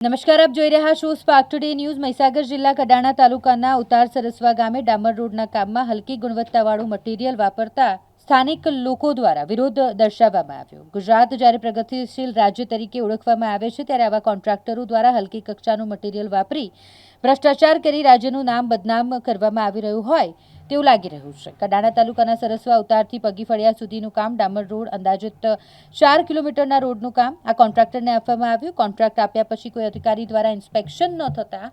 નમસ્કાર, આપ જોઈ રહ્યા છો સ્પાર્ક ટુડે ન્યૂઝ। મહીસાગર જિલ્લા કડાણા તાલુકાના ઉતાર સરસવા ગામે ડામર રોડના કામમાં હલકી ગુણવત્તાવાળું મટીરીયલ વાપરતા સ્થાનિક લોકો દ્વારા વિરોધ દર્શાવવામાં આવ્યો। ગુજરાત જ્યારે પ્રગતિશીલ રાજ્ય તરીકે ઓળખવામાં આવે છે, ત્યારે આવા કોન્ટ્રાક્ટરો દ્વારા હલકી કક્ષાનું મટીરીયલ વાપરી ભ્રષ્ટાચાર કરી રાજ્યનું નામ બદનામ કરવામાં આવી રહ્યું હોય તેવું લાગી રહ્યું છે। કડાણા તાલુકાના સરસવા ઉતારથી પગી ફળિયા સુધીનું કામ ડામર રોડ અંદાજિત 4 કિલોમીટરના રોડનું કામ આ કોન્ટ્રાક્ટરને આપવામાં આવ્યું। કોન્ટ્રાક્ટ આપ્યા પછી કોઈ અધિકારી દ્વારા ઇન્સ્પેક્શન ન થતાં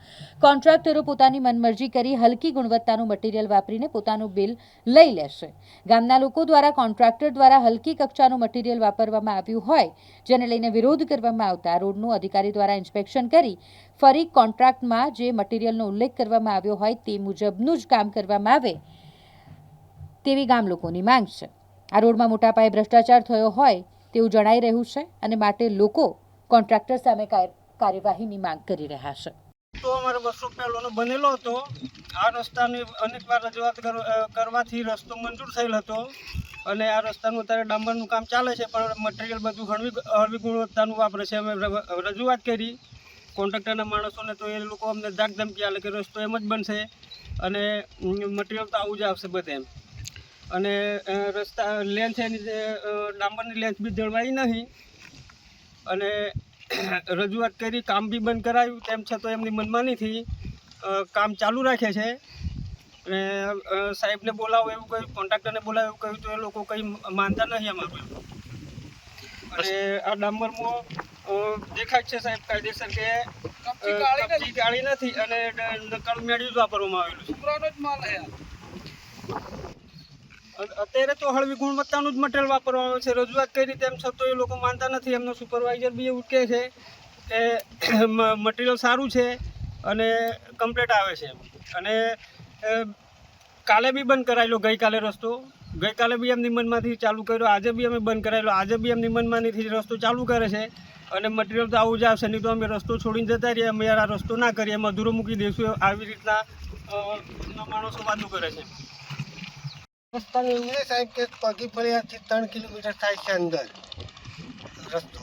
કોન્ટ્રાક્ટરો પોતાની મનમરજી કરી હલકી ગુણવત્તાનું મટીરીયલ વાપરીને પોતાનું બિલ લઈ લેશે। ગામના લોકો દ્વારા કોન્ટ્રાક્ટર દ્વારા હલકી કક્ષાનું મટીરીયલ વાપરવામાં આવ્યું હોય, જેને લઈને વિરોધ કરવામાં આવતા રોડનું અધિકારી દ્વારા ઇન્સ્પેક્શન કરી ફરી કોન્ટ્રાક્ટમાં જે મટીરીયલનો ઉલ્લેખ કરવામાં આવ્યો હોય તે મુજબનું જ કામ કરવામાં આવે તેવી ગામ લોકોની માંગ છે। આ રોડમાં મોટા પાયે ભ્રષ્ટાચાર થયો હોય તેવું જણાઈ રહ્યું છે અને માટે લોકો કોન્ટ્રાક્ટર સામે કાર્યવાહીની માંગ કરી રહ્યા છે। તો અમારો વર્ષો પહેલાનો બનેલો હતો। આ રસ્તાની અનેકવાર રજૂઆત કરવાથી રસ્તો મંજૂર થયેલ હતો અને આ રસ્તાનું અત્યારે ડામરનું કામ ચાલે છે, પણ મટીરિયલ બધું હળવી ગુણવત્તાનું વાપરે છે। અમે રજૂઆત કરી કોન્ટ્રાક્ટરના માણસોને, તો એ લોકો અમને ધાકધમકી આલે કે રસ્તો એમ જ બનશે અને મટીરિયલ તો આવું જ આવશે બધે એમ। અને રસ્તા લેન્થ એની ડામરની લેન્થ બી જળવાઈ નહીં અને રજૂઆત કરી, કામ બી બંધ કરાયું, તેમ છતાં એમની મનમાનીથી કામ ચાલુ રાખે છે। અને સાહેબને બોલાવો એવું કહ્યું, કોન્ટ્રાક્ટરને બોલાવો એવું કહ્યું, તો એ લોકો કંઈ માનતા નહીં અમારું। અને આ ડામરમાં દેખાય છે સાહેબ કાયદેસર કે કપચી ગાળી નથી અને નકાળું મેળ્યું જ વાપરવામાં આવેલું છે। અત્યારે તો હળવી ગુણવત્તાનું જ મટીરિયલ વાપરવામાં આવે છે। રજૂઆત કરી તેમ છતાં એ લોકો માનતા નથી। એમનો સુપરવાઇઝર બી એવું કહે છે કે મટીરિયલ સારું છે અને કમ્પ્લીટ આવે છે। અને કાલે બી બંધ કરાયેલો, ગઈકાલે રસ્તો, ગઈકાલે બી એમની મનમાંથી ચાલુ કર્યો, આજે બી અમે બંધ કરાયેલો, આજે બી એમની મનમાનીથી રસ્તો ચાલુ કરે છે અને મટીરિયલ તો આવું જ આવશે, નહીં તો અમે રસ્તો છોડીને જતા રહીએ, અમે આ રસ્તો ના કરીએ, એમ અધૂરો મૂકી દઈશું, આવી રીતના માણસો વાતો કરે છે। રસ્તાનું એવું છે સાહેબ કે પગી ફળિયાથી 3 કિલોમીટર થાય છે અંદર રસ્તો,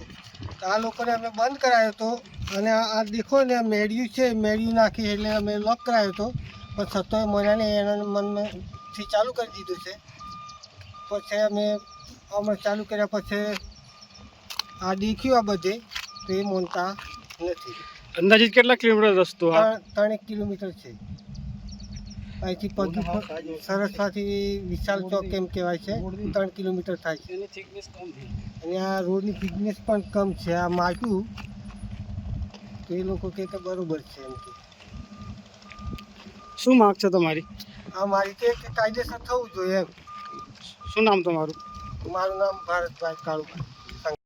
તો આ લોકોને અમે બંધ કરાયો હતો અને આ દેખો ને મેળ્યું છે, મેળ્યું નાખી એટલે અમે લોક કરાયો હતો, પણ છતાંય મનાને એના મનથી ચાલુ કરી દીધું છે। પછી અમે ચાલુ કર્યા પછી આ દેખ્યું આ બધે, તો એ માનતા નથી। અંદાજિત કેટલા કિલોમીટર રસ્તો? 3 કિલોમીટર છે અહીંથી પગી સરસવાથી વિશાલ ચોક એમ કહેવાય છે, 3 કિલોમીટર થાય છે અને આ રોડની થિકનેસ પણ કમ છે। આ માટ્યું તો એ લોકો કહે કે બરાબર છે એમ કે। શું માંગ છે તમારી? આ મારી કે કાયદેસર થવું જોઈએ એમ। શું નામ તમારું? મારું નામ ભારતભાઈ કાળુભાઈ।